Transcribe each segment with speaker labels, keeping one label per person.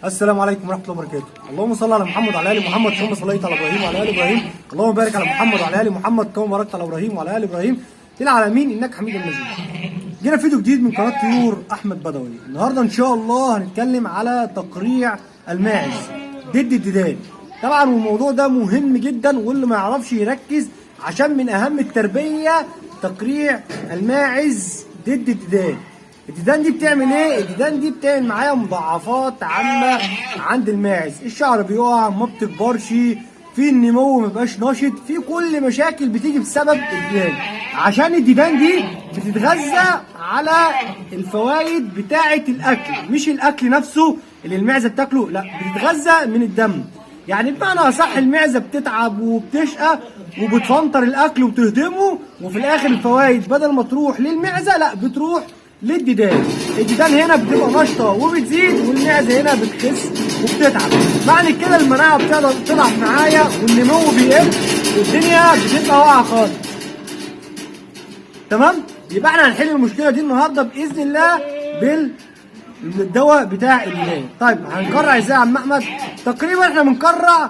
Speaker 1: السلام عليكم ورحمه الله وبركاته. اللهم صل على محمد وعلى ال محمد كما صليت على ابراهيم وعلى ال ابراهيم. اللهم بارك على محمد وعلى ال محمد كما باركت على ابراهيم وعلى ال ابراهيم في العالمين انك حميد مجيد. جينا فيديو جديد من قناه طيور احمد بدوي. النهارده ان شاء الله هنتكلم على تقريع الماعز ضد الديدان. طبعا الموضوع ده مهم جدا، واللي ما يعرفش يركز عشان من اهم التربيه تقريع الماعز ضد الديدان. الديدان دي بتعمل ايه؟ الديدان دي بتعمل معايا مضاعفات عامه عند الماعز، الشعر بيقع، ما بتكبرش، في النمو ما بيبقاش ناشط، في كل مشاكل بتيجي بسبب الديدان. عشان الديدان دي بتتغذى على الفوائد بتاعه الاكل، مش الاكل نفسه اللي المعزه بتاكله، لا بتتغذى من الدم. يعني بمعنى اصح المعزه بتتعب وبتشقى وبتفنطر الاكل وبتهضمه، وفي الاخر الفوائد بدل ما تروح للمعزه لا بتروح للديدان. الديدان هنا بتبقى نشطه وبتزيد، والمعزه هنا بتخس وبتتعب. معنى كده المناعه بتضعف معايا والنمو بيقل والدنيا بتبقى واقعه خالص. تمام؟ يبقى احنا هنحل المشكله دي النهارده باذن الله بالدواء بتاع الديدان. طيب هنكرع ازاي يا عم احمد؟ تقريبا احنا بنكرع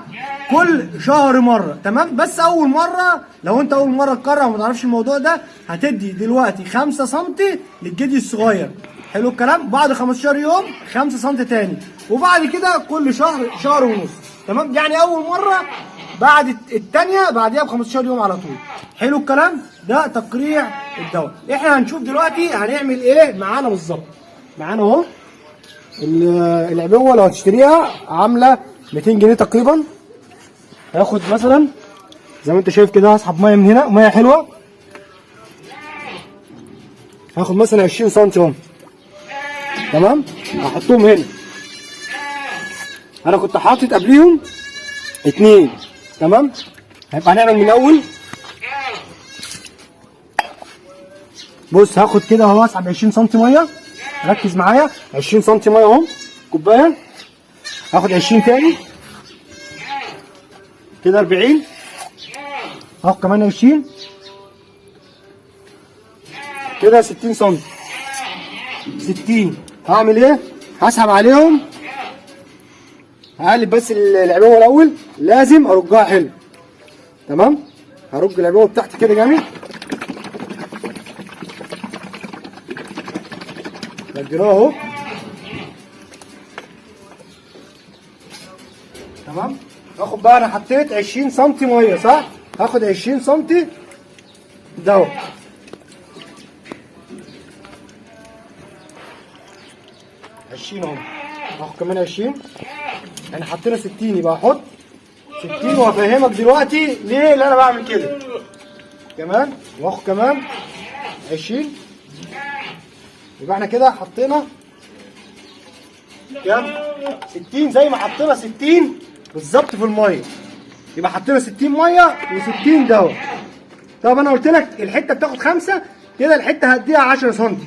Speaker 1: كل شهر مره، تمام؟ بس اول مره لو انت اول مره تكرع وما تعرفش الموضوع ده هتدي دلوقتي 5 سم للجدي الصغير. حلو الكلام؟ بعد 15 يوم 5 سم تاني، وبعد كده كل شهر ونص. تمام؟ يعني اول مره بعد الثانيه بعديها ب 15 يوم على طول. حلو الكلام؟ ده تقريع الدواء. احنا هنشوف دلوقتي هنعمل ايه معانا بالظبط. معانا اهو العبوه لو هتشتريها عامله 200 جنيه تقريبا. هاخد مثلا زي ما انت شايف كده، هسحب ميه من هنا، ميه حلوه. هاخد مثلا 20 سم اهو، تمام؟ هحطهم هنا. انا كنت حاطط قبليهم 2، تمام؟ هيبقى هنعمل من الاول. بص هاخد كده اهو، هسحب 20 سم ميه، ركز معايا، 20 سم ميه اهو كوبايه. هاخد 20 تاني كده 40، هاخد كمان 20 كده 60 سم 60. هعمل ايه؟ هسحب عليهم، هقلب بس العبوه الاول، لازم ارجها حلو، تمام؟ هرج العبوه بتاعتي كده جامد. رجيناها اهو، تمام؟ هاخد بقى، انا حطيت 20 سم ميه صح؟ هاخد 20 سم دواء، اهو. هاخد كمان 20، احنا حطينا 60 يبقى هحط 60. وهفهمك دلوقتي ليه اللي انا بعمل كده كمان. واخد كمان 20، يبقى احنا كده حطينا كام؟ 60. زي ما حطينا 60 بالظبط في الميه، يبقى حطينا 60 ميه و60 دواء. طب انا قلت لك الحته بتاخد 5، كده الحته هديها 10 سم،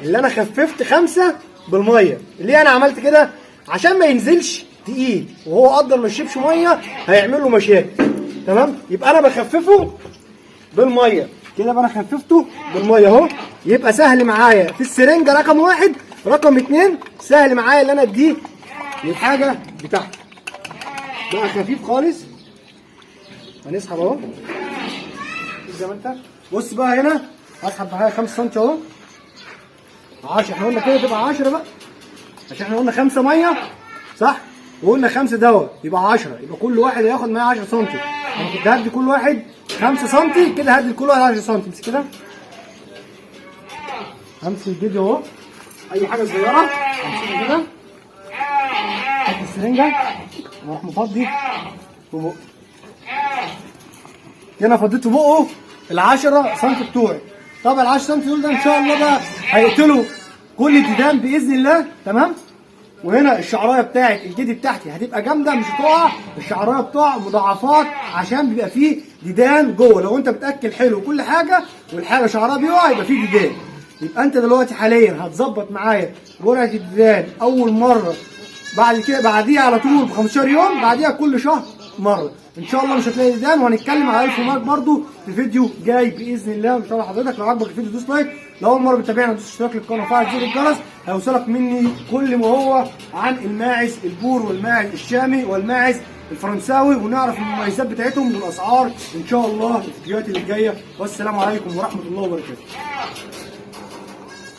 Speaker 1: اللي انا خففت 5 بالميه. ليه انا عملت كده؟ عشان ما ينزلش تقيل، وهو قدر ما يشربش ميه هيعمل له مشاكل. تمام؟ يبقى انا بخففه بالميه كده، انا خففته بالميه اهو، يبقى سهل معايا في السرنجه رقم 1. رقم 2 سهل معايا اللي انا اديه للحاجه بتاعتي، بقى خفيف خالص. هنسحب اهو زي ما انت بص بقى هنا، هسحب معايا 5 سم اهو 10. احنا قلنا كده تبقى 10 بقى، عشان احنا قلنا 5 ميه صح؟ وقلنا 5 دواء يبقى 10، يبقى كل واحد هياخد معايا 10 سم. انا كنت هدي كل واحد 5 سم، كده هدي لكل واحد 10 سم. امسك كده، همسك الجدي اهو، اي حاجه صغيره همسكها كده، احط السرنجه واروح مفضي في بقه هنا. فضيت في بقه ال10 سم بتوعي. طبعا ال10 سم دول ده ان شاء الله بقى هيقتلوا كل الديدان باذن الله، تمام؟ وهنا الشعرايه بتاعت الجدي بتاعتي هتبقى جامده، مش هتقع. الشعرايه بتقع مضاعفات عشان بيبقى فيه ديدان جوه. لو انت بتاكل حلو وكل حاجه والحاجه شعرها بيقع يبقى فيه ديدان. يبقى انت دلوقتي حاليا هتظبط معايا جرعه الديدان اول مره، بعد كده بعديها على طول ب 15 يوم، بعديها كل شهر مره. ان شاء الله مش هتلاقي ديدان. وهنتكلم على الفومات برده في فيديو جاي باذن الله. ان شاء الله حضرتك لو عجبك الفيديو دوس لايك لو اول مره بتتابعنا دوس اشتراك للقناه وفعل زر الجرس، هيوصلك مني كل ما هو عن الماعز البور والماعز الشامي والماعز الفرنساوي، ونعرف المميزات بتاعتهم والاسعار ان شاء الله في الفيديوهات اللي جايه. والسلام عليكم ورحمه الله وبركاته.